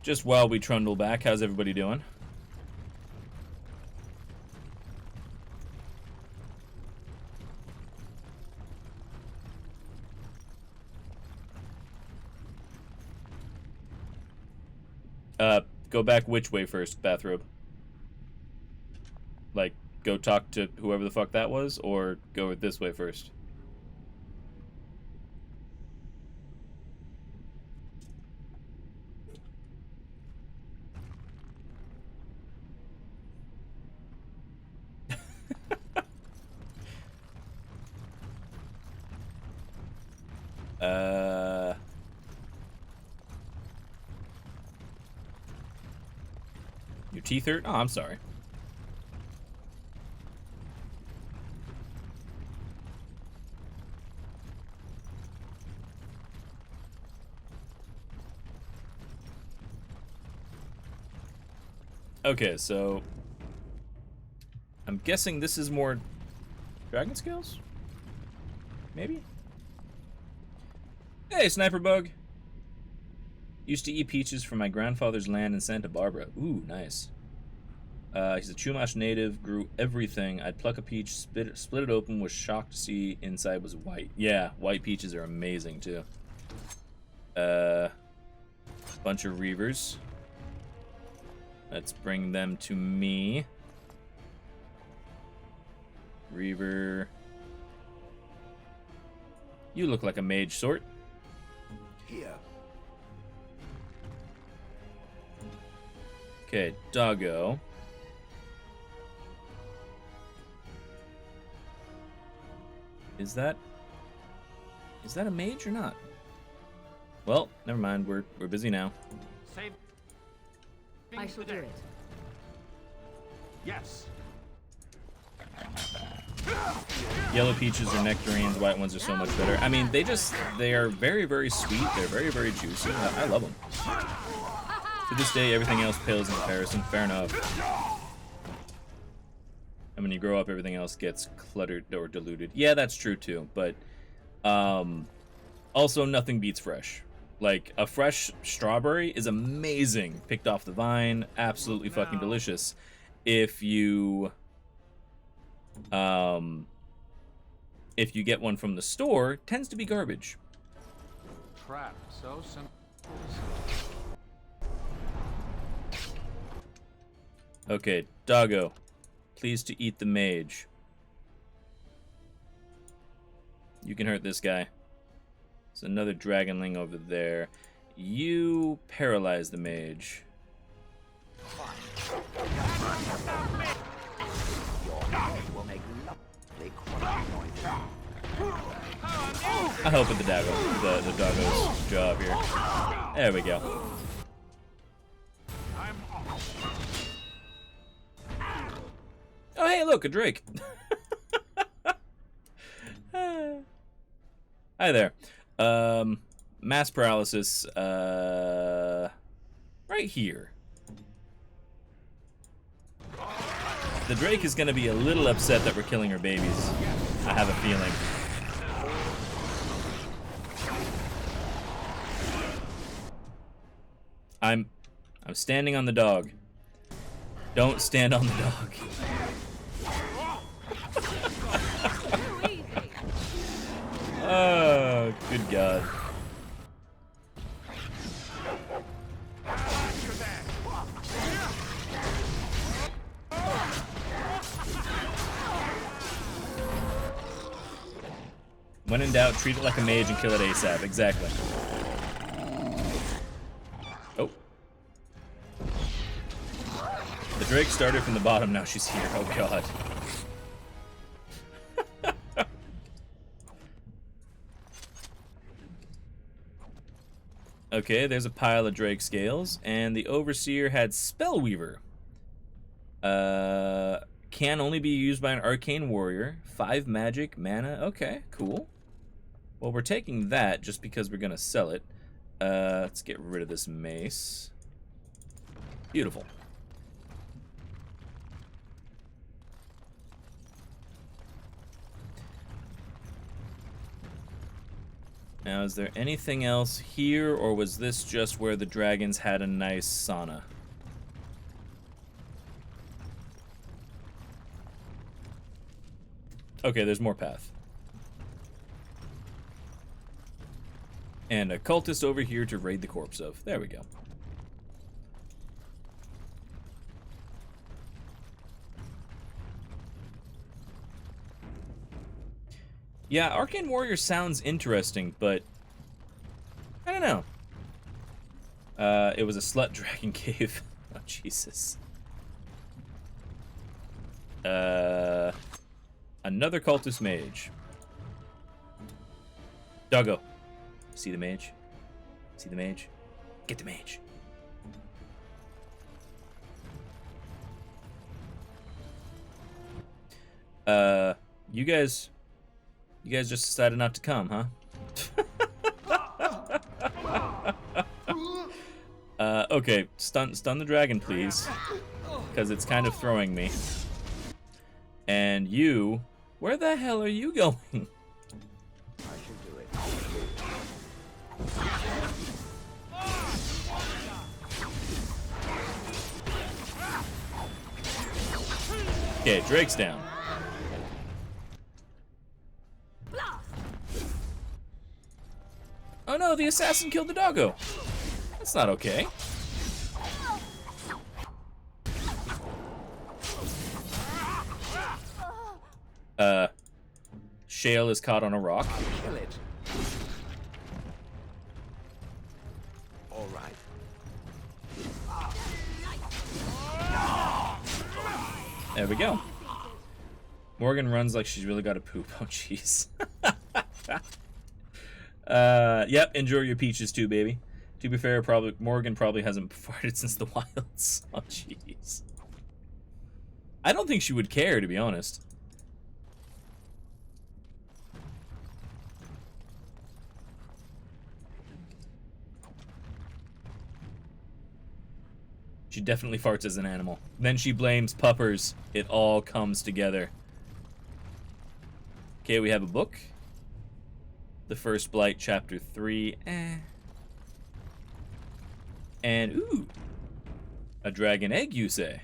Just while we trundle back, how's everybody doing? Go back which way first, Bathrobe? Like, go talk to whoever the fuck that was, or go this way first? Your teeth hurt? Oh, I'm sorry. Okay, so I'm guessing this is more dragon scales? Maybe? Hey, Sniper Bug! Used to eat peaches from my grandfather's land in Santa Barbara. Ooh, nice. He's a Chumash native, grew everything. I'd pluck a peach, split it open, was shocked to see inside was white. Yeah, white peaches are amazing, too. Bunch of Reavers. Let's bring them to me. Reaver. You look like a mage sort. Here. Okay, Doggo. Is that a mage or not? Well, never mind. We're busy now. Save. I shall do it. Yes. Yellow peaches are nectarines, white ones are so much better. I mean, they are very, very sweet. They're very, very juicy. I love them. To this day, everything else pales in comparison. Fair enough. And when you grow up, everything else gets cluttered or diluted. Yeah, that's true too. But also, nothing beats fresh. Like, a fresh strawberry is amazing. Picked off the vine, absolutely fucking delicious. If you get one from the store, it tends to be garbage. Trap. So simple. Okay, Doggo. Pleased to eat the mage. You can hurt this guy. There's another dragonling over there. You paralyze the mage. I'll help with the doggo's job here. There we go. Oh, hey, look, a drake. Hi there. Mass paralysis, right here. The drake is going to be a little upset that we're killing her babies. I have a feeling. I'm standing on the dog. Don't stand on the dog. Oh, good God. When in doubt, treat it like a mage and kill it ASAP. Exactly. Oh. The drake started from the bottom, now she's here. Oh, God. Okay, there's a pile of drake scales, and the overseer had Spellweaver. Can only be used by an arcane warrior. 5 magic, mana. Okay, cool. Well, we're taking that just because we're gonna sell it. Let's get rid of this mace. Beautiful. Now, is there anything else here, or was this just where the dragons had a nice sauna? Okay, there's more path. And a cultist over here to raid the corpse of. There we go. Yeah, Arcane Warrior sounds interesting, but I don't know. It was a slut dragon cave. Oh, Jesus. Another cultist mage. Doggo. See the mage? See the mage? Get the mage. You guys just decided not to come, huh? Okay, stun the dragon, please, because it's kind of throwing me. And you, where the hell are you going? I should do it. Okay, Drake's down. Oh no, the assassin killed the doggo. That's not okay. Shale is caught on a rock. Kill it. All right. There we go. Morgan runs like she's really got to poop. Oh, jeez. Yep, enjoy your peaches too, baby. To be fair, Morgan probably hasn't farted since the wilds. Oh, jeez. I don't think she would care, to be honest. She definitely farts as an animal. Then she blames puppers. It all comes together. Okay, we have a book. The First Blight, Chapter 3. And, ooh, a dragon egg, you say?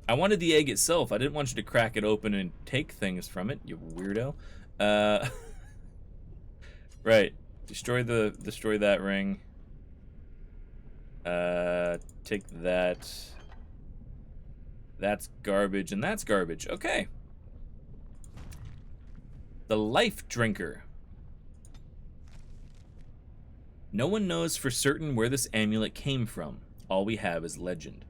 I wanted the egg itself. I didn't want you to crack it open and take things from it, you weirdo. Right. Destroy that ring. Take that. That's garbage, and that's garbage. Okay. The Life Drinker. No one knows for certain where this amulet came from. All we have is legend.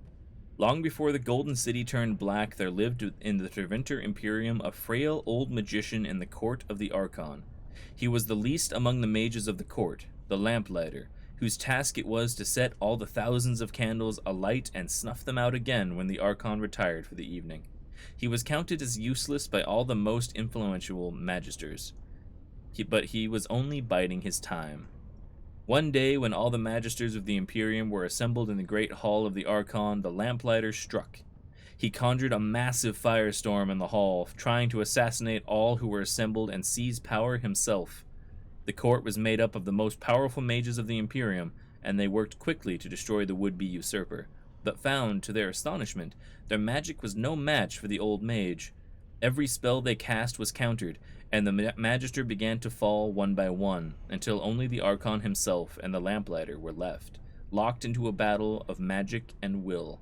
Long before the Golden City turned black, there lived in the Treventer Imperium a frail old magician in the court of the Archon. He was the least among the mages of the court, the lamplighter, whose task it was to set all the thousands of candles alight and snuff them out again when the Archon retired for the evening. He was counted as useless by all the most influential magisters, but he was only biding his time. One day, when all the magisters of the Imperium were assembled in the great hall of the Archon, the lamplighter struck. He conjured a massive firestorm in the hall, trying to assassinate all who were assembled and seize power himself. The court was made up of the most powerful mages of the Imperium, and they worked quickly to destroy the would-be usurper, but found, to their astonishment, their magic was no match for the old mage. Every spell they cast was countered, and the magister began to fall one by one, until only the Archon himself and the lamplighter were left, locked into a battle of magic and will.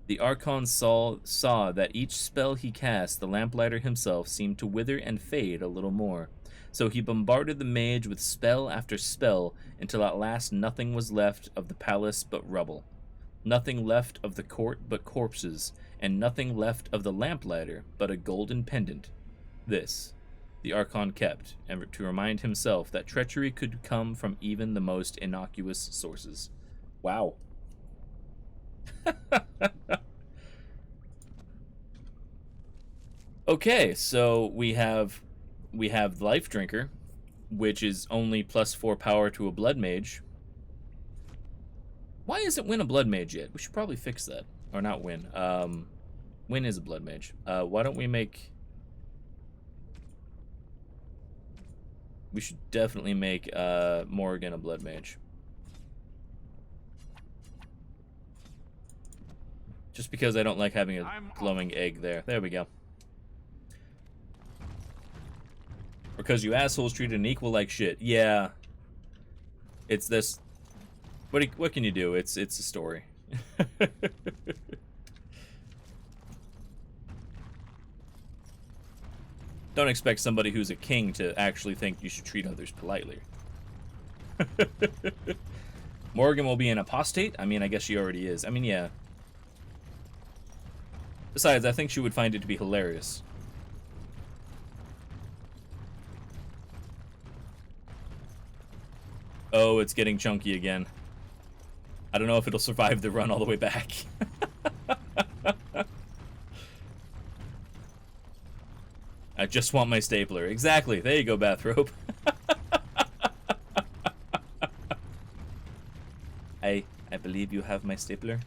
The Archon saw that each spell he cast, the lamplighter himself seemed to wither and fade a little more. So he bombarded the mage with spell after spell, until at last nothing was left of the palace but rubble. Nothing left of the court but corpses, and nothing left of the lamplighter but a golden pendant. This the Archon kept, and to remind himself that treachery could come from even the most innocuous sources. Wow. Okay, so we have Life Drinker, which is only +4 power to a blood mage. Why isn't Win a blood mage yet? We should probably fix that. Or not Win. Win is a blood mage. Why don't we make... We should definitely make Morgan a blood mage. Just because I don't like having a glowing egg there. There we go. Because you assholes treated an equal like shit. Yeah. It's this. What can you do? It's a story. Don't expect somebody who's a king to actually think you should treat others politely. Morgan will be an apostate? I mean, I guess she already is. I mean, yeah. Besides, I think she would find it to be hilarious. Oh, it's getting chunky again. I don't know if it'll survive the run all the way back. I just want my stapler. Exactly. There you go, Bathrobe. I believe you have my stapler.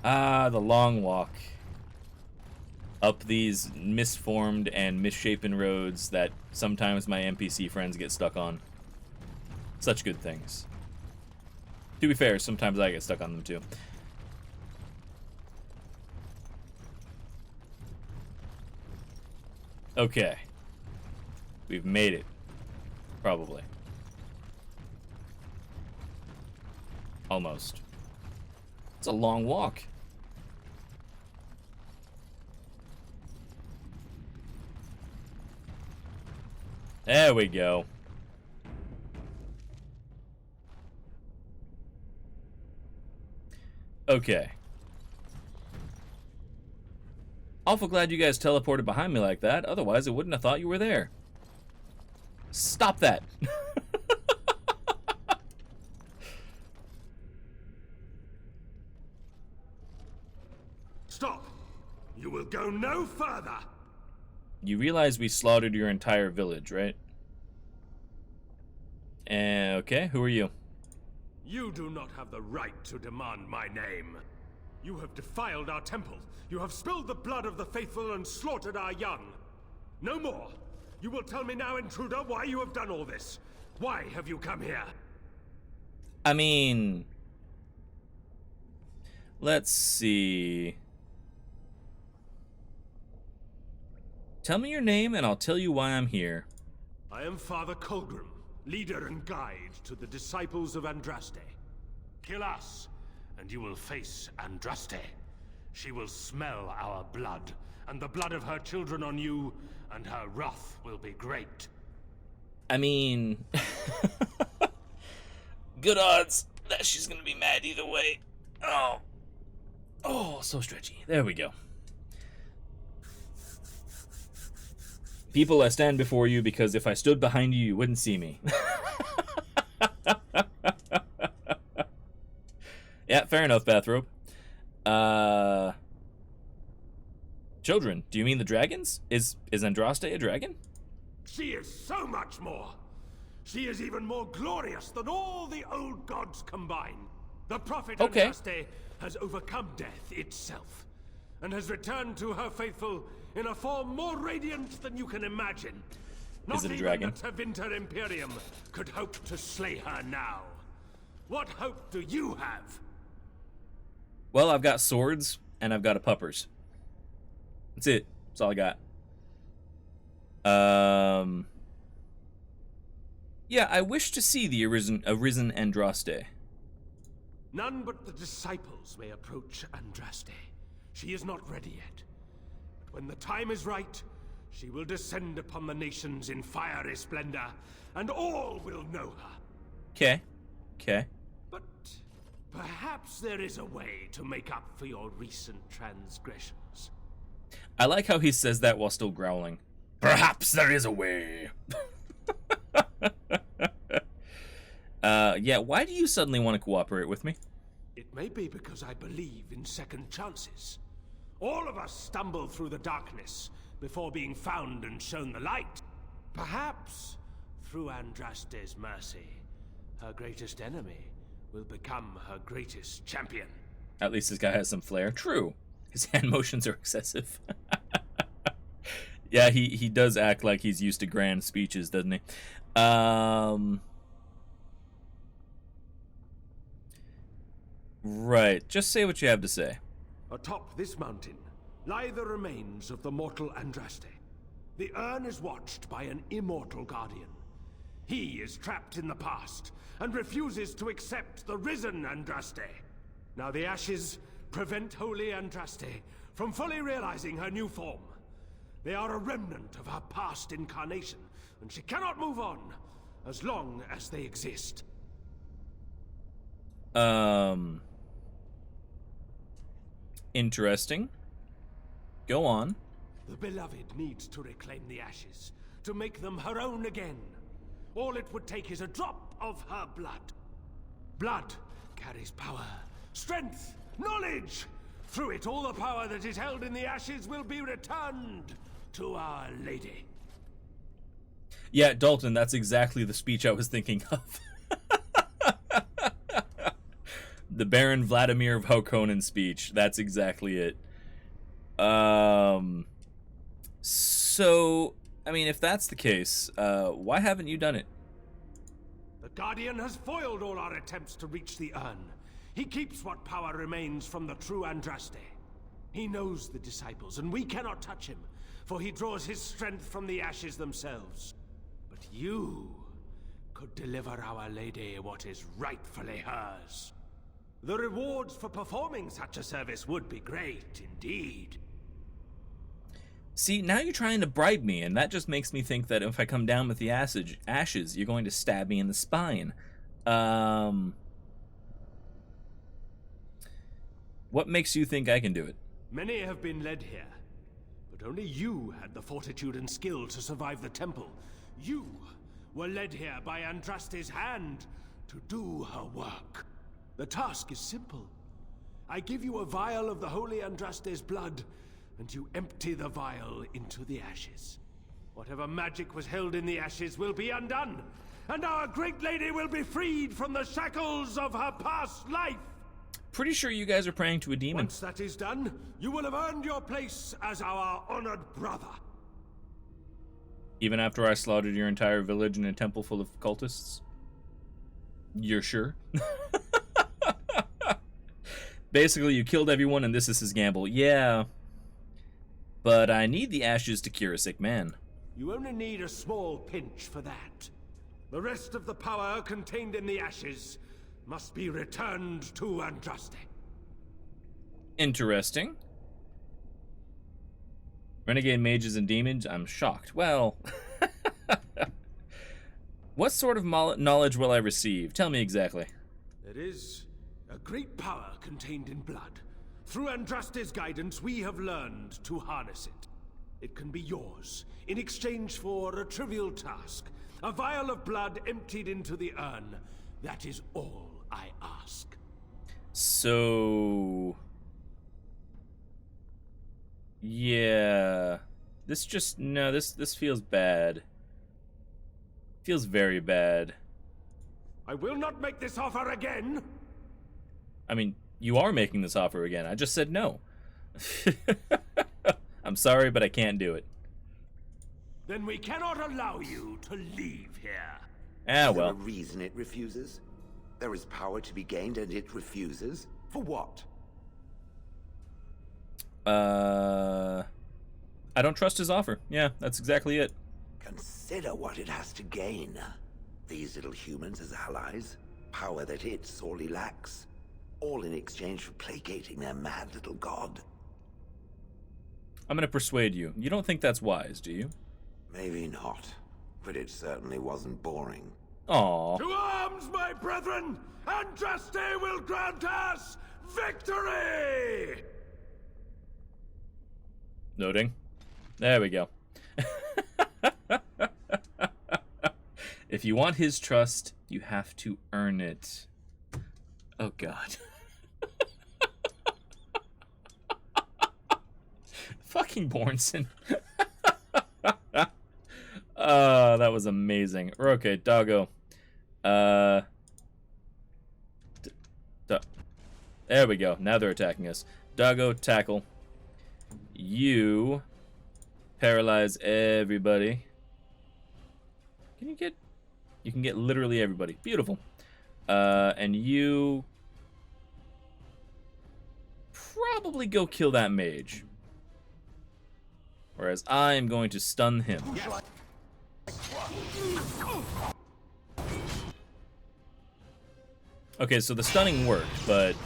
Ah, the long walk. Up these misformed and misshapen roads that sometimes my NPC friends get stuck on. Such good things. To be fair, sometimes I get stuck on them too. Okay. We've made it. Probably. Almost. It's a long walk. There we go. Okay. Awful glad you guys teleported behind me like that. Otherwise, I wouldn't have thought you were there. Stop that. Stop! You will go no further! You realize we slaughtered your entire village, right? Okay, who are you? You do not have the right to demand my name. You have defiled our temple. You have spilled the blood of the faithful and slaughtered our young. No more. You will tell me now, intruder, why you have done all this. Why have you come here? I mean... Let's see... Tell me your name and I'll tell you why I'm here. I am Father Colgan, leader and guide to the disciples of Andraste. Kill us, and you will face Andraste. She will smell our blood, and the blood of her children on you, and her wrath will be great. I mean... Good odds that she's gonna be mad either way. Oh. Oh, so stretchy. There we go. People, I stand before you because if I stood behind you, you wouldn't see me. Yeah, fair enough, Bathrobe. Children, do you mean the dragons? Is Andraste a dragon? She is so much more. She is even more glorious than all the old gods combined. The prophet Andraste has overcome death itself, and has returned to her faithful in a form more radiant than you can imagine. Is it a Not dragon? even the Tevinter Imperium could hope to slay her now. What hope do you have? Well, I've got swords, and I've got a puppers. That's it. That's all I got. Yeah, I wish to see the arisen Andraste. None but the disciples may approach Andraste. She is not ready yet. But when the time is right, she will descend upon the nations in fiery splendor, and all will know her. Okay. Okay. But perhaps there is a way to make up for your recent transgressions. I like how he says that while still growling. Perhaps there is a way. Yeah, why do you suddenly want to cooperate with me? It may be because I believe in second chances. All of us stumble through the darkness before being found and shown the light. Perhaps, through Andraste's mercy, her greatest enemy will become her greatest champion. At least this guy has some flair. True. His hand motions are excessive. Yeah, he does act like he's used to grand speeches, doesn't he? Right. Just say what you have to say. Atop this mountain lie the remains of the mortal Andraste. The urn is watched by an immortal guardian. He is trapped in the past and refuses to accept the risen Andraste. Now the ashes prevent Holy Andraste from fully realizing her new form. They are a remnant of her past incarnation, and she cannot move on as long as they exist. Interesting. Go on. The beloved needs to reclaim the ashes, to make them her own again. All it would take is a drop of her blood. Blood carries power, strength, knowledge. Through it, all the power that is held in the ashes will be returned to Our Lady. Yeah, Dalton, that's exactly the speech I was thinking of. The Baron Vladimir of Hokonnen speech. That's exactly it. So, I mean, if that's the case, why haven't you done it? The Guardian has foiled all our attempts to reach the urn. He keeps what power remains from the true Andraste. He knows the disciples, and we cannot touch him, for he draws his strength from the ashes themselves. But you could deliver Our Lady what is rightfully hers. The rewards for performing such a service would be great indeed. See, now you're trying to bribe me, and that just makes me think that if I come down with the ashes, you're going to stab me in the spine. What makes you think I can do it? Many have been led here, but only you had the fortitude and skill to survive the temple. You were led here by Andraste's hand to do her work. The task is simple. I give you a vial of the holy Andraste's blood, and you empty the vial into the ashes. Whatever magic was held in the ashes will be undone, and our great lady will be freed from the shackles of her past life. Pretty sure you guys are praying to a demon. Once that is done, you will have earned your place as our honored brother. Even after I slaughtered your entire village in a temple full of cultists? You're sure? Basically, you killed everyone and this is his gamble. Yeah. But I need the ashes to cure a sick man. You only need a small pinch for that. The rest of the power contained in the ashes must be returned to Andraste. Interesting. Renegade mages and demons? I'm shocked. Well, what sort of knowledge will I receive? Tell me exactly. There is a great power contained in blood. Through Andraste's guidance, we have learned to harness it. It can be yours, in exchange for a trivial task. A vial of blood emptied into the urn. That is all I ask. So... yeah... This feels bad. Feels very bad. I will not make this offer again! I mean, you are making this offer again. I just said no. I'm sorry, but I can't do it. Then we cannot allow you to leave here. Ah, well. Is there a reason it refuses? There is power to be gained and it refuses? For what? I don't trust his offer. Yeah, that's exactly it. Consider what it has to gain. These little humans as allies, power that it sorely lacks, all in exchange for placating their mad little god. I'm gonna persuade you. You don't think that's wise, do you? Maybe not, but it certainly wasn't boring. Aww. To arms, my brethren! Andraste will grant us victory! Noting. There we go. If you want his trust, you have to earn it. Oh, God. Fucking Bornson. That was amazing. Okay, doggo. There we go. Now they're attacking us. Doggo, tackle. You paralyze everybody. Can you get... You can get literally everybody. Beautiful. And you... probably go kill that mage. Whereas I am going to stun him. Okay, so the stunning worked, but...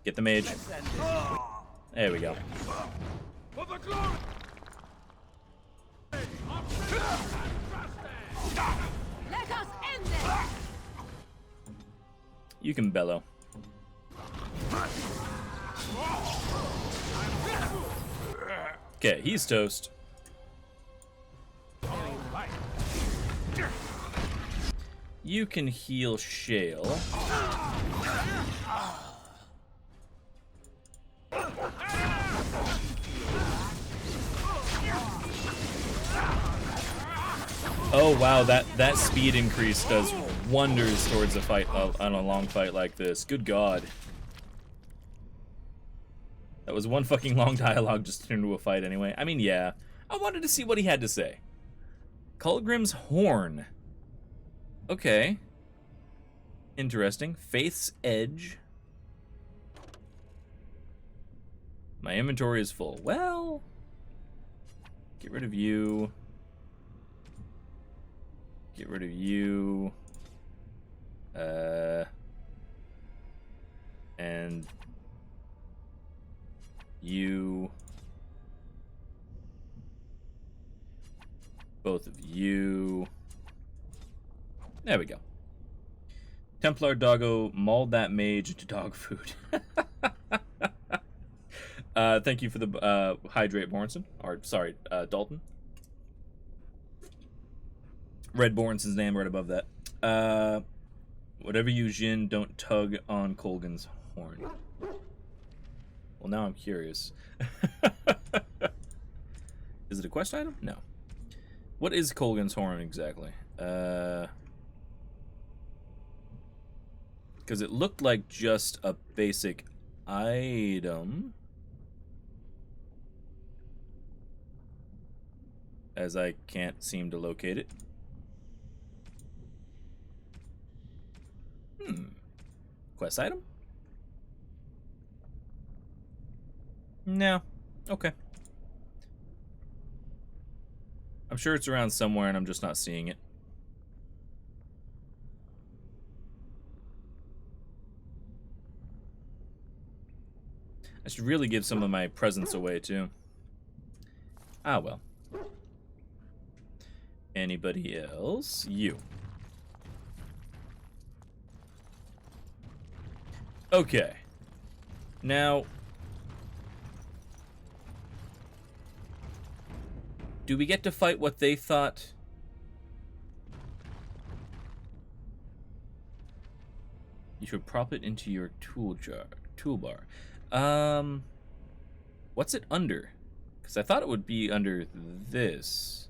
Get the mage. There we go. Let us end this. You can bellow. Okay, he's toast. You can heal Shale. Oh wow, that speed increase does wonders towards a fight on a long fight like this. Good God. That was one fucking long dialogue just turned into a fight anyway. I mean, yeah. I wanted to see what he had to say. Colgrim's Horn. Okay. Interesting. Faith's Edge. My inventory is full. Well, get rid of you. Get rid of you. And you. Both of you. There we go. Templar Doggo mauled that mage into dog food. Thank you for the hydrate, Bornson. Or, sorry, Dalton. Red Bornson's name right above that. Whatever you, Jin, don't tug on Colgan's horn. Well, now I'm curious. Is it a quest item? No. What is Colgan's horn exactly? Because it looked like just a basic item. As I can't seem to locate it. Quest item? No. Okay. I'm sure it's around somewhere and I'm just not seeing it. I should really give some of my presents away too. Ah, well. Anybody else? You. Okay. Now, do we get to fight what they thought? You should prop it into your toolbar. What's it under? Because I thought it would be under this.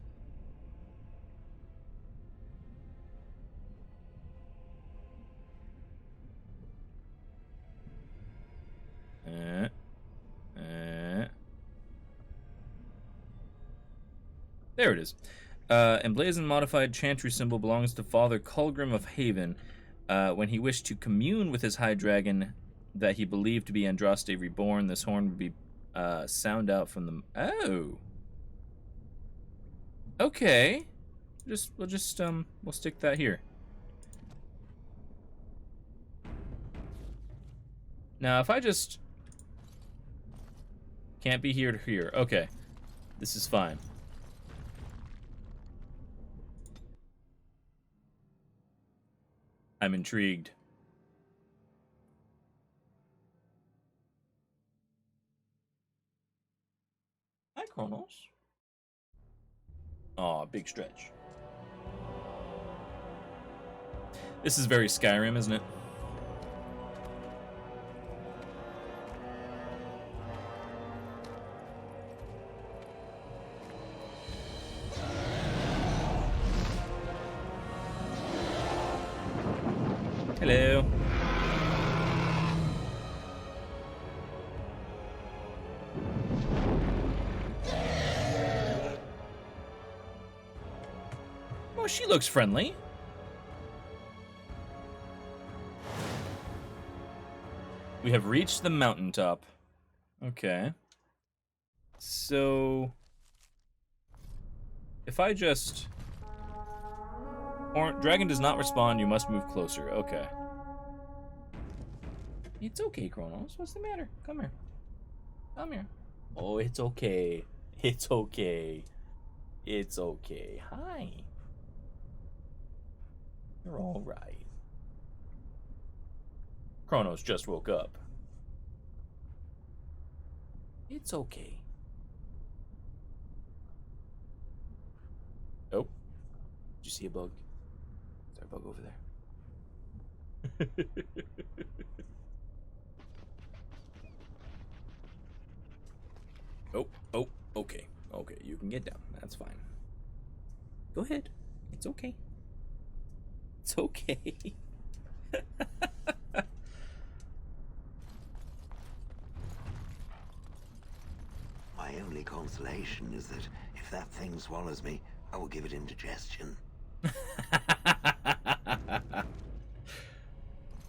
There it is. Emblazoned modified chantry symbol belongs to Father Colgrim of Haven. When he wished to commune with his high dragon that he believed to be Andraste reborn, this horn would be sound out from the... Oh. Okay. We'll stick that here. Now, if I just... Can't be here to here. Okay. This is fine. I'm intrigued. Hi, Kronos. Aw, big stretch. This is very Skyrim, isn't it? Hello. Oh, she looks friendly. We have reached the mountaintop. Okay. So... if I just... Dragon does not respond, you must move closer. Okay. It's okay, Kronos. What's the matter? Come here. Come here. Oh, it's okay. It's okay. It's okay. Hi. You're all right. Kronos just woke up. It's okay. Oh. Did you see a bug? Is there a bug over there? Oh, okay. Okay, you can get down. That's fine. Go ahead. It's okay. It's okay. My only consolation is that if that thing swallows me, I will give it indigestion.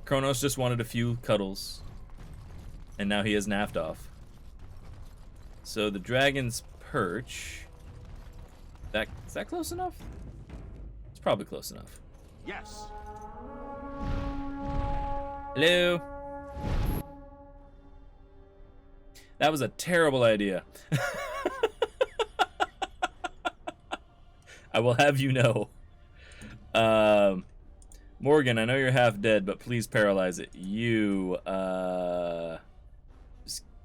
Kronos just wanted a few cuddles, and now he has naffed off. So the dragon's perch. Is that close enough? It's probably close enough. Yes. Hello. That was a terrible idea. I will have you know. Morgan, I know you're half dead, but please paralyze it. You,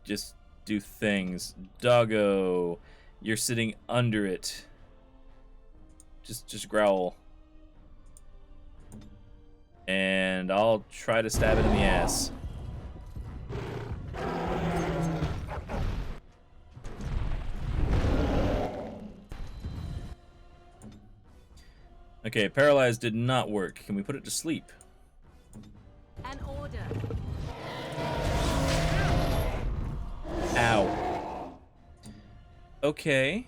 just do things. Doggo, you're sitting under it. Just growl. And I'll try to stab it in the ass. Okay, paralyzed did not work. Can we put it to sleep? An order. Ow. Okay.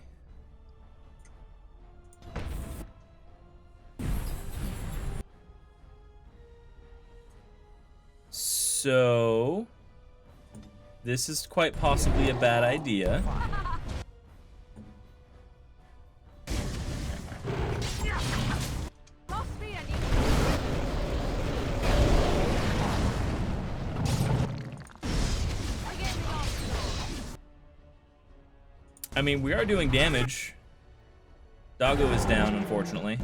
So, this is quite possibly a bad idea. I mean, we are doing damage. Doggo is down, unfortunately.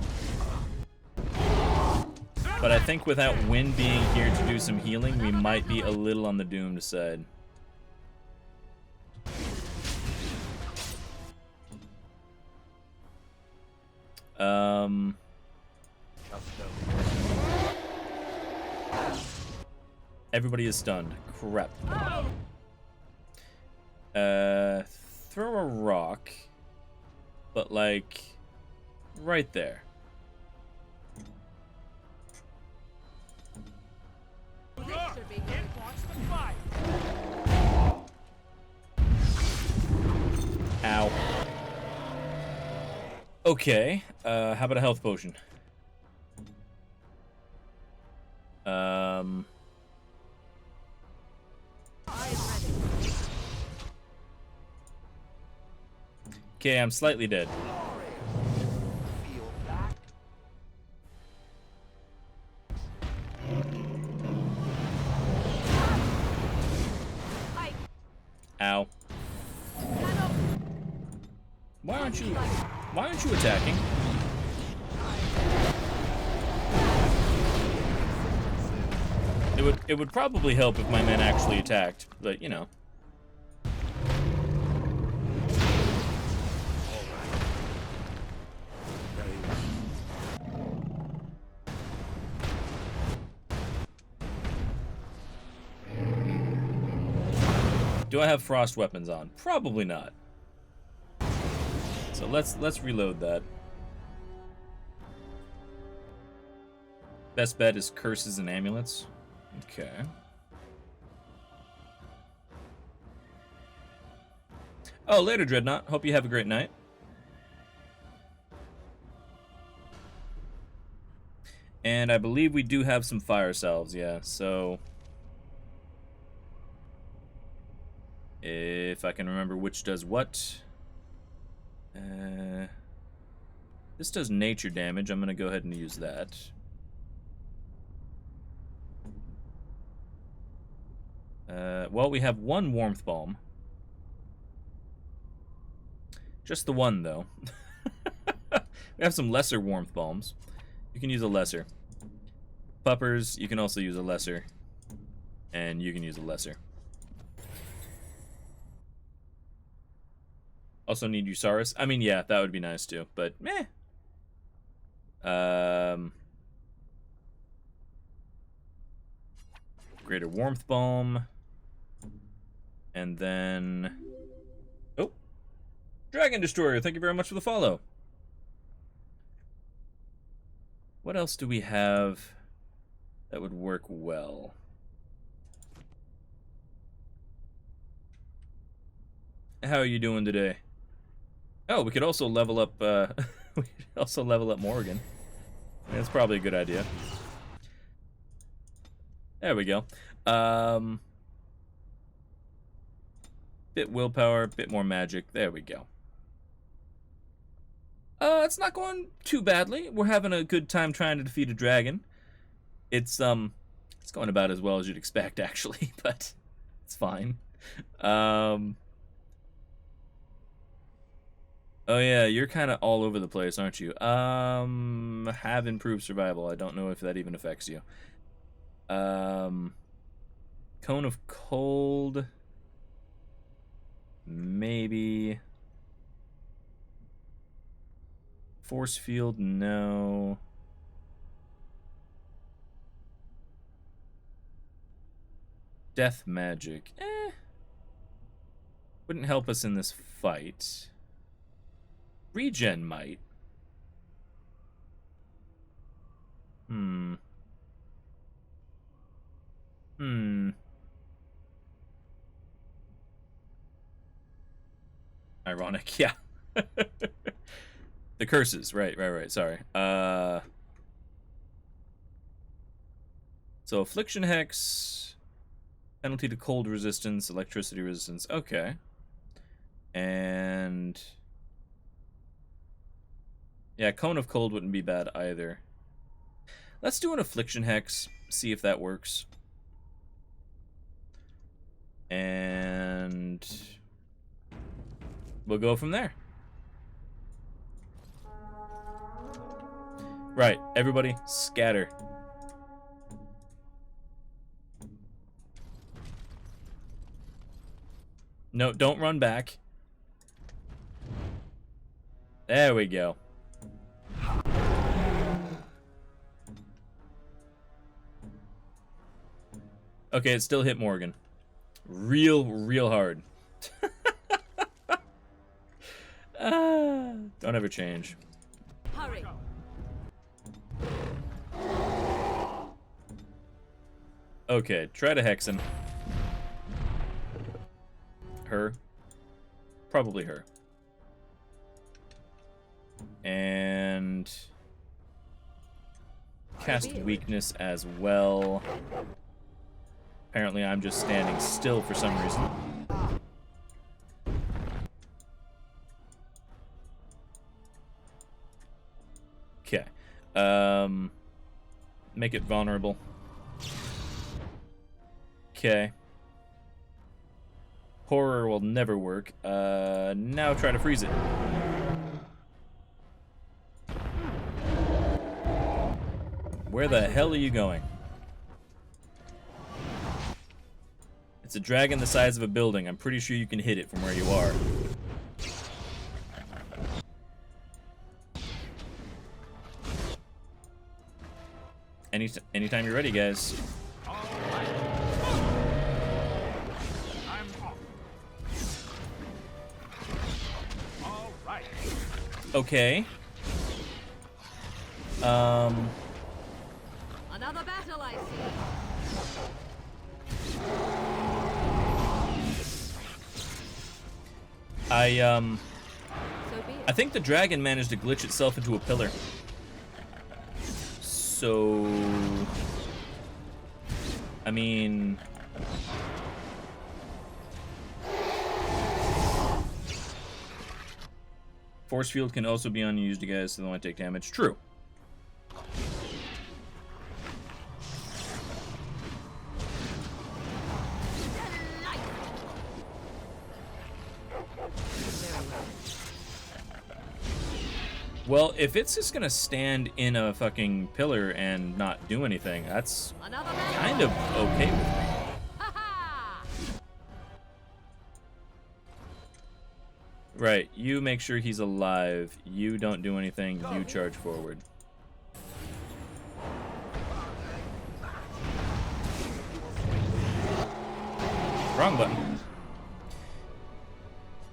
But I think without Wind being here to do some healing, we might be a little on the doomed side. Everybody is stunned. Crap. Throw a rock, but like right there. Ow. Okay, how about a health potion? Okay, I'm slightly dead. Ow. Why aren't you attacking? It would probably help if my men actually attacked, but you know. Do I have frost weapons on? Probably not. So let's reload that. Best bet is curses and amulets. Okay. Oh, later, Dreadnought. Hope you have a great night. And I believe we do have some fire salves, yeah, so... If I can remember which does what. This does nature damage. I'm going to go ahead and use that. Well, we have one warmth balm. Just the one, though. We have some lesser warmth balms. You can use a lesser. Puppers, you can also use a lesser. And you can use a lesser. Also need Usaris. I mean, yeah, that would be nice too, but meh. Greater Warmth Balm. And then... Oh! Dragon Destroyer, thank you very much for the follow. What else do we have that would work well? How are you doing today? Oh, we could also level up, we could also level up Morgan. That's probably a good idea. There we go. Bit willpower, bit more magic. There we go. It's not going too badly. We're having a good time trying to defeat a dragon. It's going about as well as you'd expect, actually, but it's fine. Oh yeah, you're kind of all over the place, aren't you? Have improved survival. I don't know if that even affects you. Cone of Cold. Maybe. Force Field, no. Death Magic, wouldn't help us in this fight. Regen might. Ironic, yeah. The curses, right, sorry. So Affliction Hex, penalty to cold resistance, electricity resistance, okay. And... yeah, Cone of Cold wouldn't be bad either. Let's do an Affliction Hex, see if that works. And... we'll go from there. Right, everybody, scatter. No, don't run back. There we go. Okay, it still hit Morgan. Real hard. Don't ever change. Hurry. Okay, try to hex him. Her. Probably her. And... cast weakness as well. Apparently I'm just standing still for some reason. Okay. Make it vulnerable. Okay. Horror will never work. Now try to freeze it. Where the hell are you going? It's a dragon the size of a building. I'm pretty sure you can hit it from where you are. Anytime you're ready, guys. Okay. Another battle, I see. So be it. I think the dragon managed to glitch itself into a pillar. So, I mean, force field can also be unused, you guys, so they don't want to take damage. True. Well, if it's just gonna stand in a fucking pillar and not do anything, that's kind of okay with me. Right, you make sure he's alive. You don't do anything. You charge forward. Wrong button.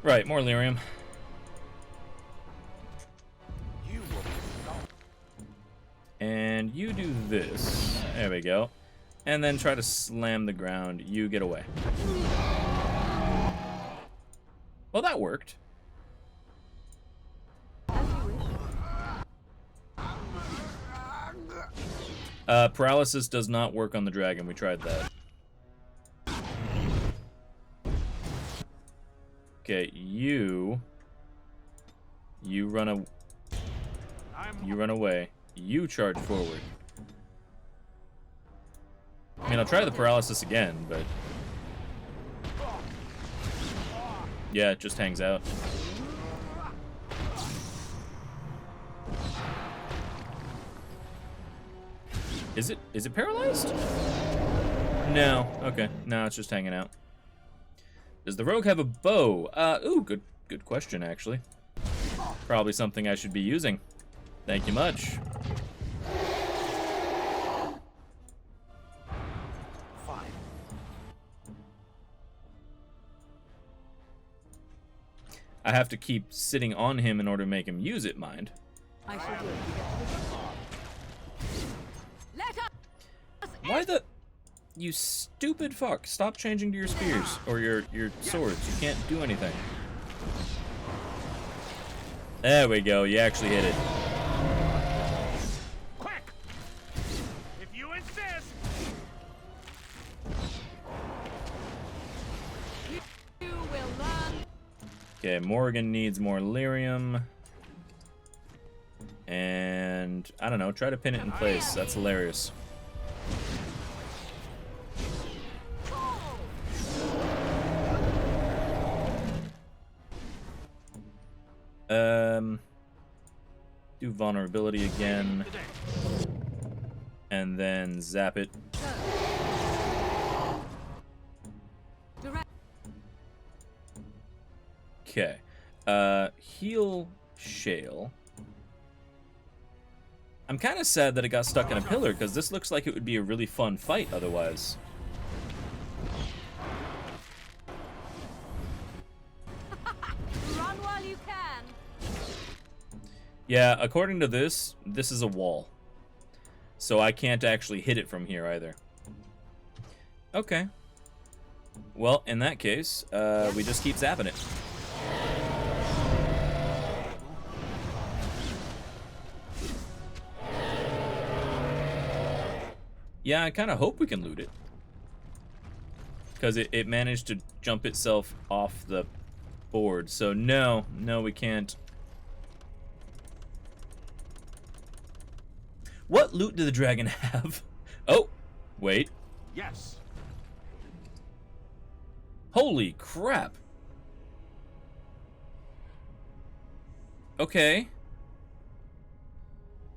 Right, more lyrium. And you do this. There we go. And then try to slam the ground. You get away. Well, that worked. Paralysis does not work on the dragon. We tried that. Okay, you run away. You charge forward. I mean, I'll try the paralysis again, but yeah, it just hangs out. Is it paralyzed? No. Okay. No, it's just hanging out. Does the rogue have a bow? Ooh, good question, actually. Probably something I should be using. Thank you much. Fine. I have to keep sitting on him in order to make him use it, mind. I shall do it. Let us. Why the... You stupid fuck. Stop changing to your spears. Or your swords. You can't do anything. There we go. You actually hit it. Quick! If you insist! You will learn. Okay, Morgan needs more lyrium. And, I don't know, try to pin it in place. That's hilarious. Do vulnerability again. And then zap it. Direct. Okay. Heal Shale. I'm kind of sad that it got stuck in a pillar, because this looks like it would be a really fun fight otherwise. Run while you can. Yeah, according to this is a wall. So I can't actually hit it from here either. Okay. Well, in that case, we just keep zapping it. Yeah, I kind of hope we can loot it. Because it managed to jump itself off the board. So no, we can't. What loot did the dragon have? Oh, wait. Yes. Holy crap. Okay.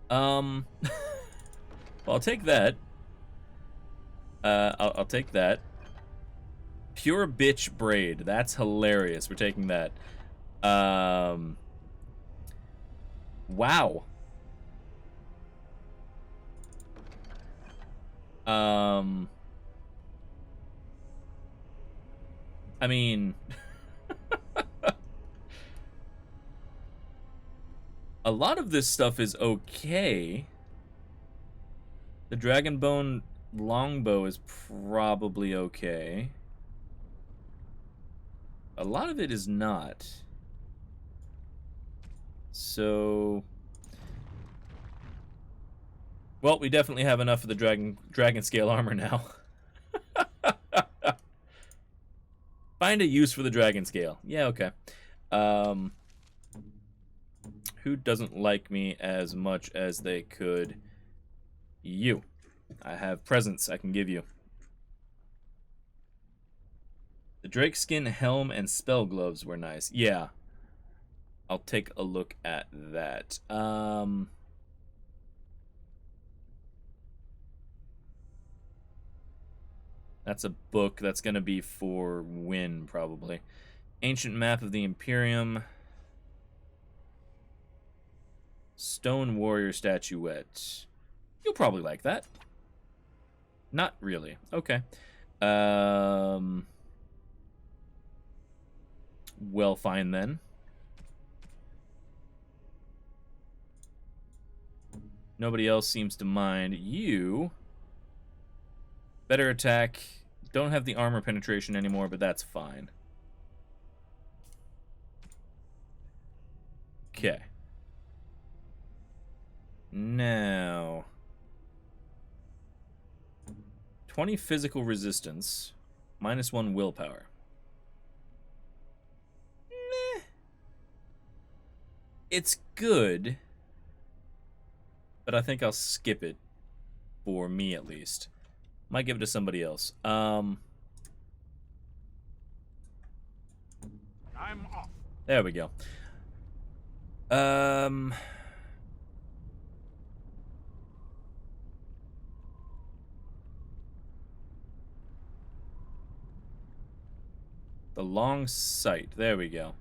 Well, I'll take that. I'll take that. Pure bitch braid. That's hilarious. We're taking that. Wow. I mean, a lot of this stuff is okay. The Dragonbone longbow is probably okay. A lot of it is not. So... Well, we definitely have enough of the dragon scale armor now. Find a use for the dragon scale. Yeah, okay. Who doesn't like me as much as they could? You. I have presents I can give you. The drakeskin helm and spell gloves were nice. Yeah. I'll take a look at that. That's a book. That's going to be for Win, probably. Ancient Map of the Imperium. Stone Warrior Statuette. You'll probably like that. Not really. Okay. Well, fine then. Nobody else seems to mind. You... Better attack. Don't have the armor penetration anymore, but that's fine. Okay. Now... 20 physical resistance. -1 willpower. Meh. It's good. But I think I'll skip it. For me, at least. Might give it to somebody else. I'm off. There we go. The long sight. There we go.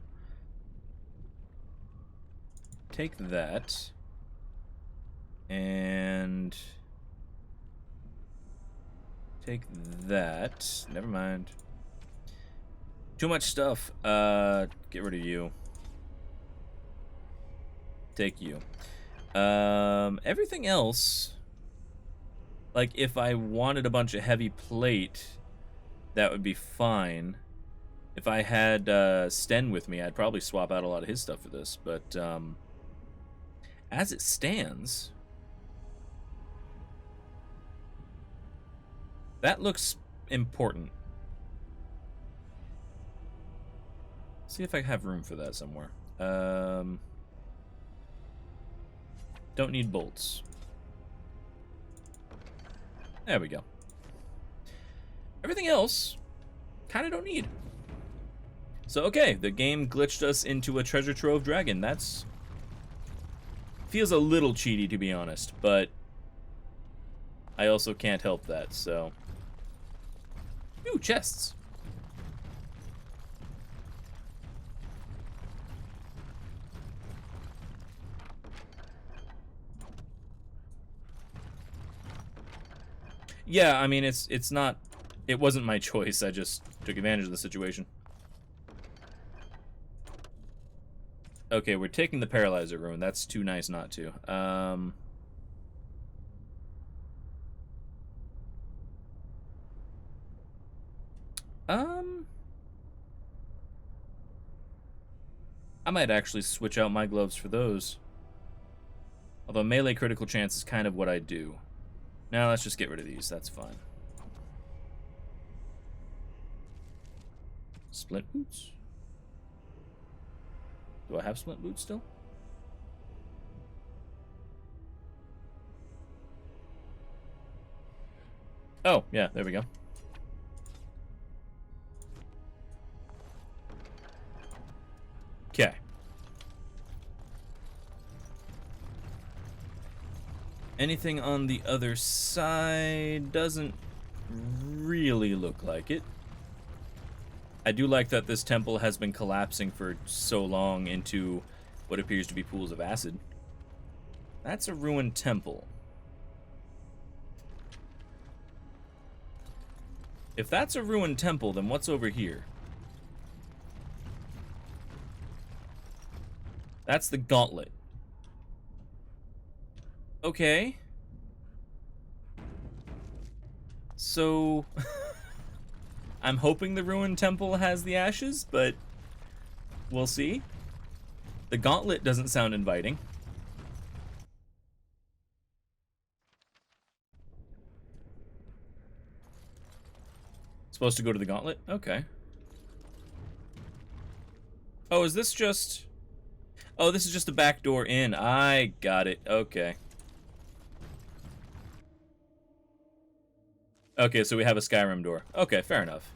Take that. And... take that. Never mind. Too much stuff. Get rid of you. Take you. Everything else... like, if I wanted a bunch of heavy plate, that would be fine. If I had Sten with me, I'd probably swap out a lot of his stuff for this. But, as it stands... that looks important. See if I have room for that somewhere. Don't need bolts. There we go. Everything else, kind of don't need. So, okay, the game glitched us into a treasure trove dragon. That's... feels a little cheaty, to be honest, but I also can't help that, so... Ooh, chests. Yeah, I mean, it's not... it wasn't my choice, I just took advantage of the situation. Okay, we're taking the Paralyzer Rune. That's too nice not to. I might actually switch out my gloves for those. Although melee critical chance is kind of what I do. Now let's just get rid of these. That's fine. Splint boots. Do I have splint boots still? Oh, yeah, there we go. Okay. Anything on the other side doesn't really look like it. I do like that this temple has been collapsing for so long into what appears to be pools of acid. That's a ruined temple. If that's a ruined temple, then what's over here? That's the gauntlet. Okay. So, I'm hoping the ruined temple has the ashes, but we'll see. The gauntlet doesn't sound inviting. Supposed to go to the gauntlet? Okay. Oh, is this just... Oh, this is just the back door in. I got it. Okay. Okay, so we have a Skyrim door. Okay, fair enough.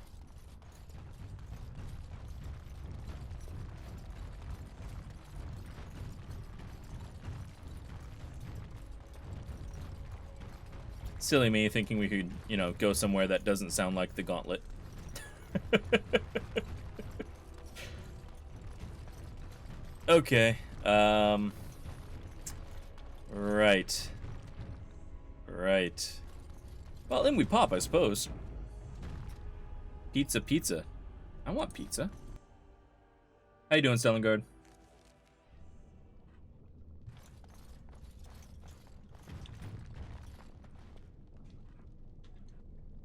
Silly me thinking we could, you know, go somewhere that doesn't sound like the gauntlet. Okay. Right. Right. Well, then we pop, I suppose. Pizza, pizza. I want pizza. How you doing, Stellengard?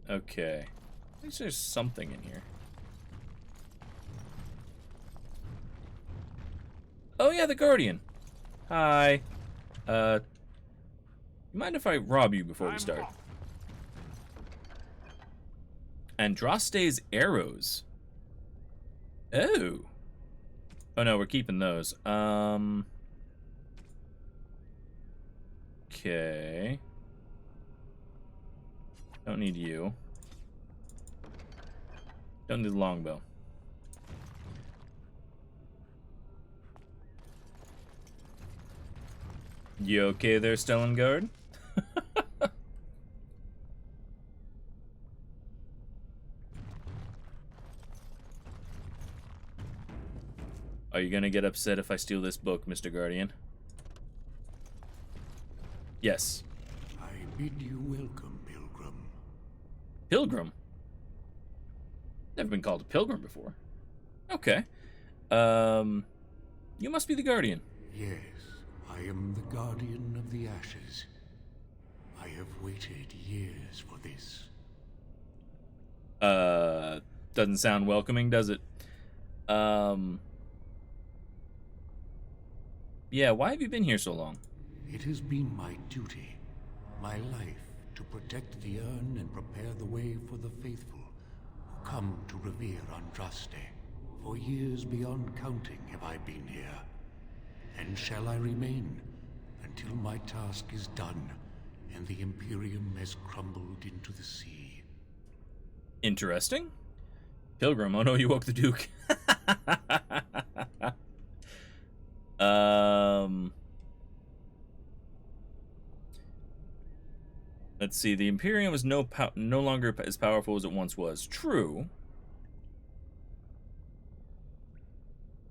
Okay. At least there's something in here. Oh yeah, the Guardian. Hi. You mind if I rob you before we start? Andraste's arrows. Oh. Oh no, we're keeping those. Okay. Don't need you. Don't need the longbow. You okay there, Stellengard? Are you gonna get upset if I steal this book, Mr. Guardian? Yes. I bid you welcome, Pilgrim. Pilgrim? Never been called a pilgrim before. Okay. You must be the Guardian. Yes, I am the Guardian of the Ashes. I have waited years for this. Doesn't sound welcoming, does it? Yeah, why have you been here so long? It has been my duty, my life, to protect the urn and prepare the way for the faithful who come to revere Andraste. For years beyond counting have I been here, and shall I remain until my task is done and the Imperium has crumbled into the sea. Interesting. Pilgrim, oh no, you woke the Duke. Let's see. The Imperium is no longer as powerful as it once was. True.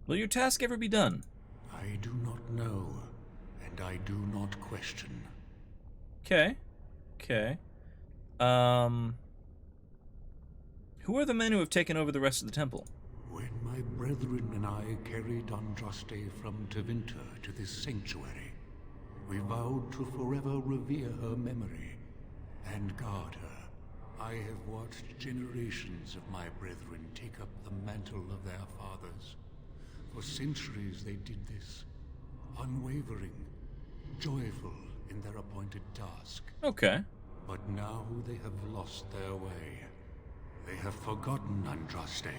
Will your task ever be done? I do not know, and I do not question. Okay. Okay. Who are the men who have taken over the rest of the temple? When my brethren and I carried Andraste from Tevinter to this sanctuary, we vowed to forever revere her memory and guard her. I have watched generations of my brethren take up the mantle of their fathers. For centuries they did this, unwavering, joyful in their appointed task. Okay. But now they have lost their way. They have forgotten Andraste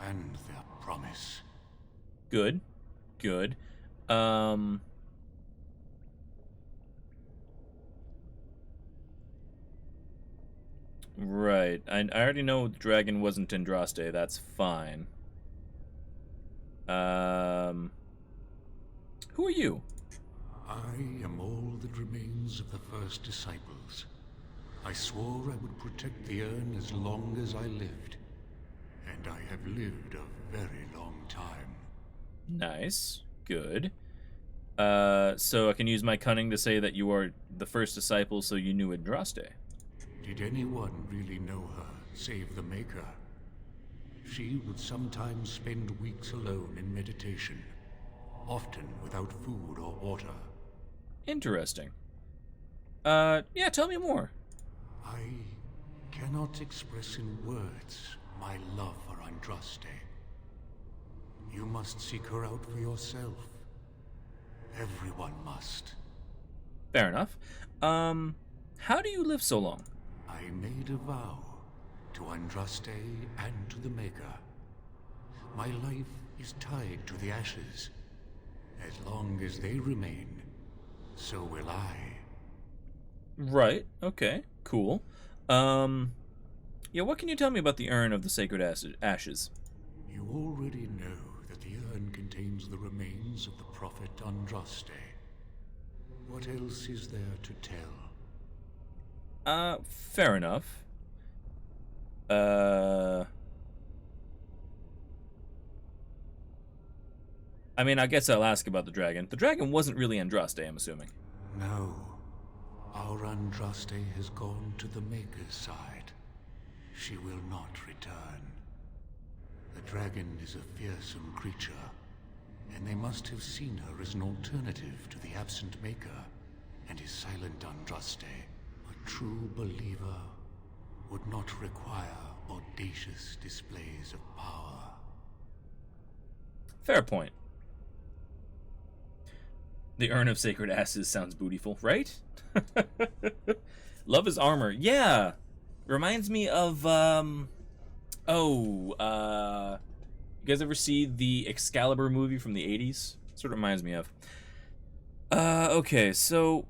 and their promise. Good. Good. Right. I already know the dragon wasn't Andraste. That's fine. Who are you? I am all that remains of the first disciples. I swore I would protect the urn as long as I lived. And I have lived a very long time. Nice. Good. So I can use my cunning to say that you are the first disciple, so you knew Andraste. Did anyone really know her, save the Maker? She would sometimes spend weeks alone in meditation, often without food or water. Interesting. Yeah, tell me more. I cannot express in words my love for Andraste. You must seek her out for yourself. Everyone must. Fair enough. How do you live so long? I made a vow to Andraste and to the Maker. My life is tied to the ashes. As long as they remain, so will I. Right. Okay. Cool. Yeah, what can you tell me about the urn of the sacred ashes? You already know that the urn contains the remains of the prophet Andraste. What else is there to tell? Fair enough. I mean, I guess I'll ask about the dragon. The dragon wasn't really Andraste, I'm assuming. No. Our Andraste has gone to the Maker's side. She will not return. The dragon is a fearsome creature, and they must have seen her as an alternative to the absent Maker and his silent Andraste. A true believer would not require audacious displays of power. Fair point. The urn of sacred ashes sounds bootiful, right? Love is armor. Yeah. Reminds me of, you guys ever see the Excalibur movie from the 80s? Sort of reminds me of. Okay, so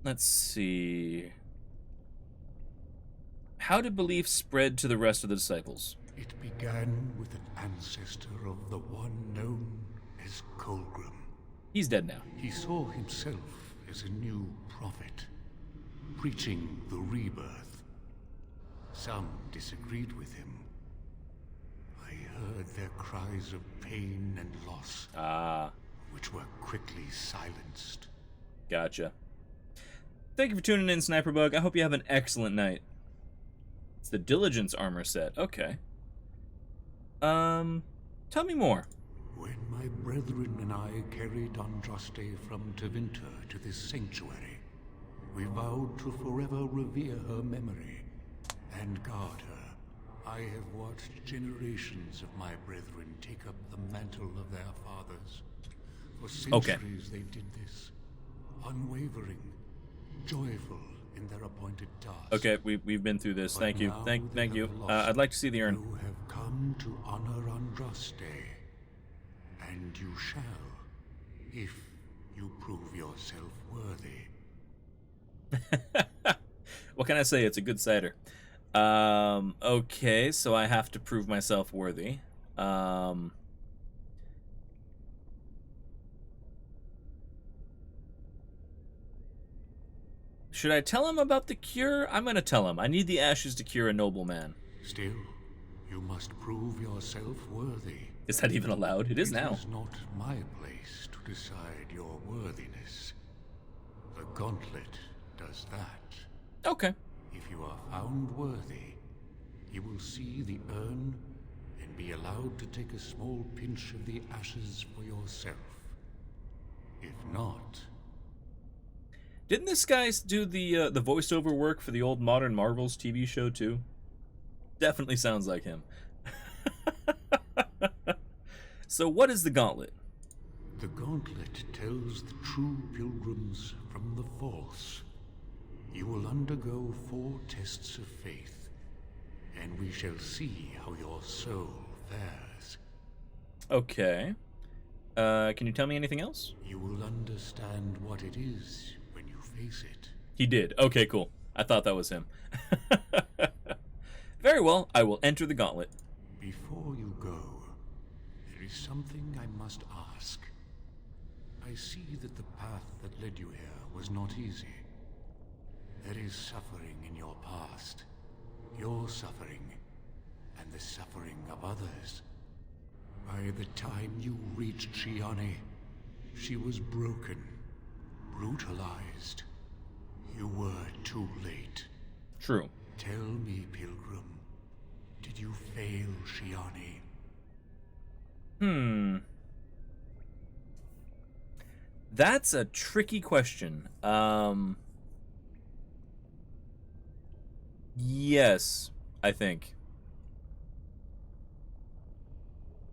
let's see. How did belief spread to the rest of the disciples? It began with an ancestor of the one known as Colgan. He's dead now. He saw himself as a new prophet, preaching the rebirth. Some disagreed with him. I heard their cries of pain and loss, which were quickly silenced. Gotcha. Thank you for tuning in, Sniper Bug. I hope you have an excellent night. It's the Diligence Armor set. Okay. Tell me more. When my brethren and I carried Andraste from Tevinter to this sanctuary, we vowed to forever revere her memory and guard her. I have watched generations of my brethren take up the mantle of their fathers. For centuries they did this, unwavering, joyful in their appointed task. Okay, we've been through this. But Thank you. now Thank they you. have lost I'd like to see the urn. You have come to honor Andraste, and you shall, if you prove yourself worthy. What can I say? It's a good cider. Okay, so I have to prove myself worthy. Should I tell him about the cure? I'm gonna tell him. I need the ashes to cure a noble man. Still, you must prove yourself worthy. Is that even allowed? It is now. It is not my place to decide your worthiness. The gauntlet does that. Okay. If you are found worthy, you will see the urn and be allowed to take a small pinch of the ashes for yourself. If not... Didn't this guy do the voiceover work for the old Modern Marvels TV show too? Definitely sounds like him. So what is the gauntlet? The gauntlet tells the true pilgrims from the false. You will undergo 4 tests of faith, and we shall see how your soul fares. Okay. Can you tell me anything else? You will understand what it is when you face it. He did. Okay, cool. I thought that was him. Very well, I will enter the gauntlet. Before you go, there is something I must ask. I see that the path that led you here was not easy. There is suffering in your past. Your suffering, and the suffering of others. By the time you reached Shiane, she was broken, brutalized. You were too late. True. Tell me, Pilgrim, did you fail Shiane? That's a tricky question. Yes, I think.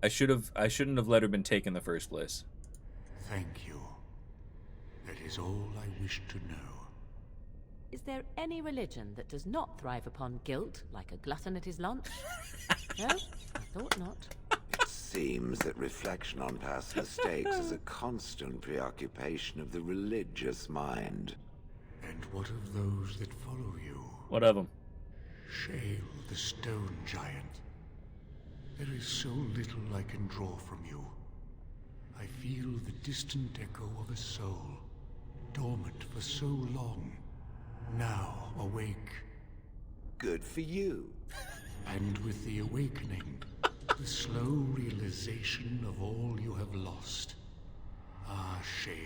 I shouldn't have let her been taken in the first place. Thank you. That is all I wish to know. Is there any religion that does not thrive upon guilt, like a glutton at his lunch? No? I thought not. It seems that reflection on past mistakes is a constant preoccupation of the religious mind. And what of those that follow you? What of them? Shale, the stone giant. There is so little I can draw from you. I feel the distant echo of a soul, dormant for so long, now awake. Good for you. And with the awakening, the slow realization of all you have lost. Ah, Shale,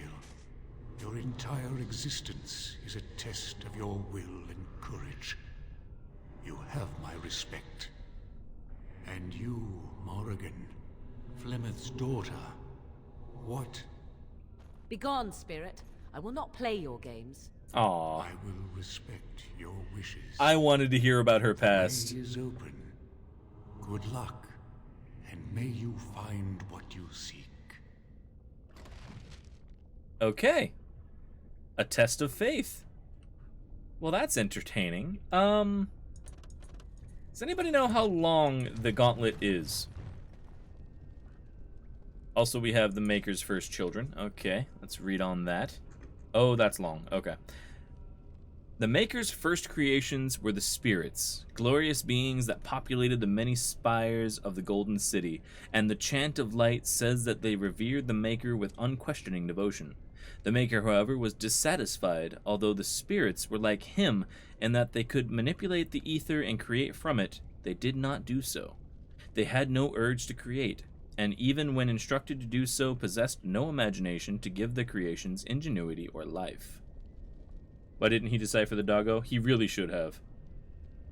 your entire existence is a test of your will and courage. You have my respect. And you, Morrigan, Flemeth's daughter, what? Begone, spirit. I will not play your games. Aw. I will respect your wishes. I wanted to hear about her past. The way is open. Good luck, and may you find what you seek. Okay. A test of faith. Well, that's entertaining. Does anybody know how long the gauntlet is? Also, we have the Maker's first children. Okay, let's read on that. Oh, that's long. Okay. The Maker's first creations were the spirits, glorious beings that populated the many spires of the Golden City, and the Chant of Light says that they revered the Maker with unquestioning devotion. The Maker, however, was dissatisfied, although the spirits were like him in that they could manipulate the ether and create from it. They did not do so. They had no urge to create, and even when instructed to do so, possessed no imagination to give the creations ingenuity or life. Why didn't he decipher the doggo? He really should have.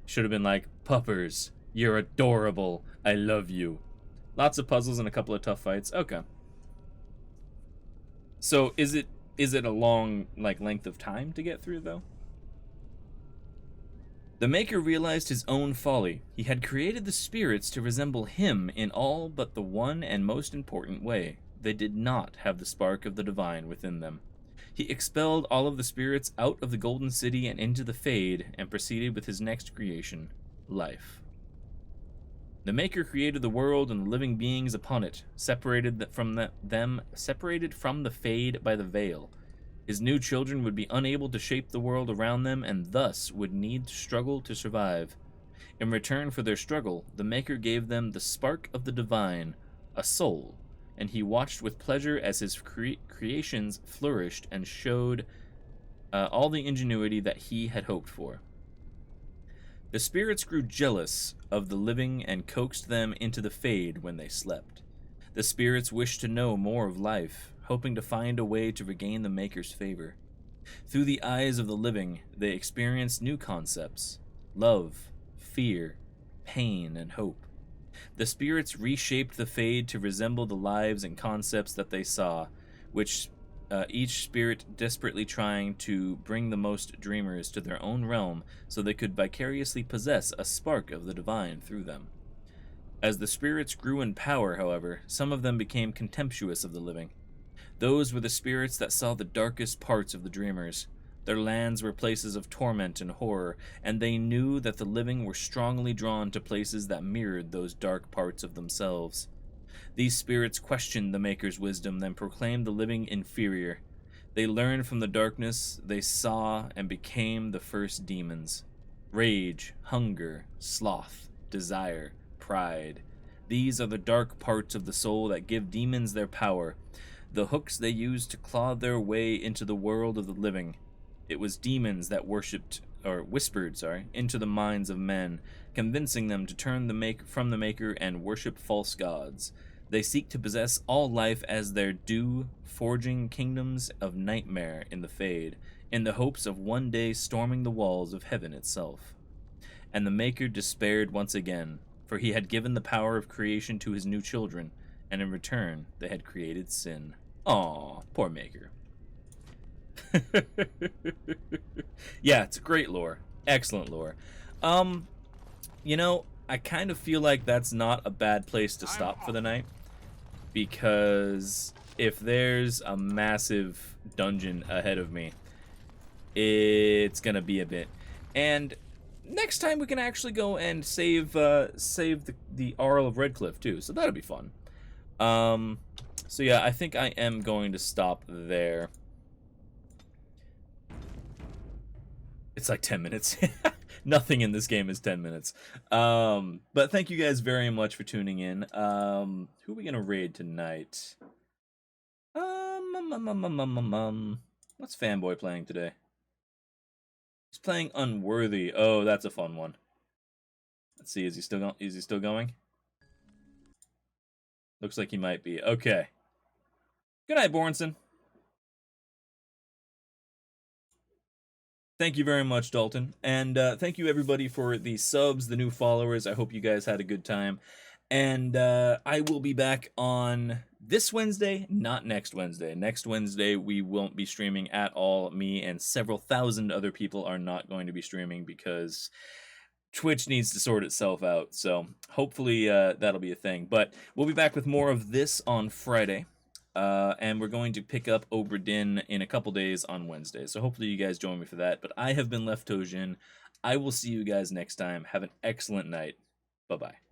Should have been like, Puppers, you're adorable, I love you. Lots of puzzles and a couple of tough fights. Okay. So is it a long length of time to get through though? The Maker realized his own folly. He had created the spirits to resemble him in all but the one and most important way. They did not have the spark of the divine within them. He expelled all of the spirits out of the Golden City and into the Fade, and proceeded with his next creation, life. The Maker created the world and the living beings upon it, separated from the Fade by the veil. His new children would be unable to shape the world around them, and thus would need to struggle to survive. In return for their struggle, the Maker gave them the spark of the divine, a soul, and he watched with pleasure as his creations flourished and showed all the ingenuity that he had hoped for. The spirits grew jealous of the living and coaxed them into the Fade when they slept. The spirits wished to know more of life, hoping to find a way to regain the Maker's favor. Through the eyes of the living, they experienced new concepts: love, fear, pain, and hope. The spirits reshaped the Fade to resemble the lives and concepts that they saw, which each spirit desperately trying to bring the most dreamers to their own realm so they could vicariously possess a spark of the divine through them. As the spirits grew in power, however, some of them became contemptuous of the living. Those were the spirits that saw the darkest parts of the dreamers. Their lands were places of torment and horror, and they knew that the living were strongly drawn to places that mirrored those dark parts of themselves. These spirits questioned the Maker's wisdom, then proclaimed the living inferior. They learned from the darkness they saw and became the first demons. Rage, hunger, sloth, desire, pride. These are the dark parts of the soul that give demons their power, the hooks they use to claw their way into the world of the living. It was demons that whispered into the minds of men, convincing them to turn from the Maker and worship false gods. They seek to possess all life as their due, forging kingdoms of nightmare in the Fade, in the hopes of one day storming the walls of heaven itself. And the Maker despaired once again, for he had given the power of creation to his new children, and in return they had created sin. Aw, poor Maker. Yeah, it's great lore. Excellent lore. You know, I kind of feel like that's not a bad place to stop for the night, because if there's a massive dungeon ahead of me, it's gonna be a bit. And next time we can actually go and save the Arl of Redcliffe too, so that'll be fun. So yeah, I think I am going to stop there. It's like 10 minutes. Nothing in this game is 10 minutes. But thank you guys very much for tuning in. Who are we gonna raid tonight? What's Fanboy playing today? He's playing Unworthy. Oh, that's a fun one. Let's see, is he still going? Looks like he might be. Okay. Good night, Bornson. Thank you very much, Dalton. And thank you, everybody, for the subs, the new followers. I hope you guys had a good time. And I will be back on this Wednesday, not next Wednesday. Next Wednesday, we won't be streaming at all. Me and several thousand other people are not going to be streaming because Twitch needs to sort itself out. So hopefully that'll be a thing. But we'll be back with more of this on Friday. And we're going to pick up LeftToeDjinn in a couple days on Wednesday. So hopefully you guys join me for that. But I have been LeftToeDjinn. I will see you guys next time. Have an excellent night. Bye-bye.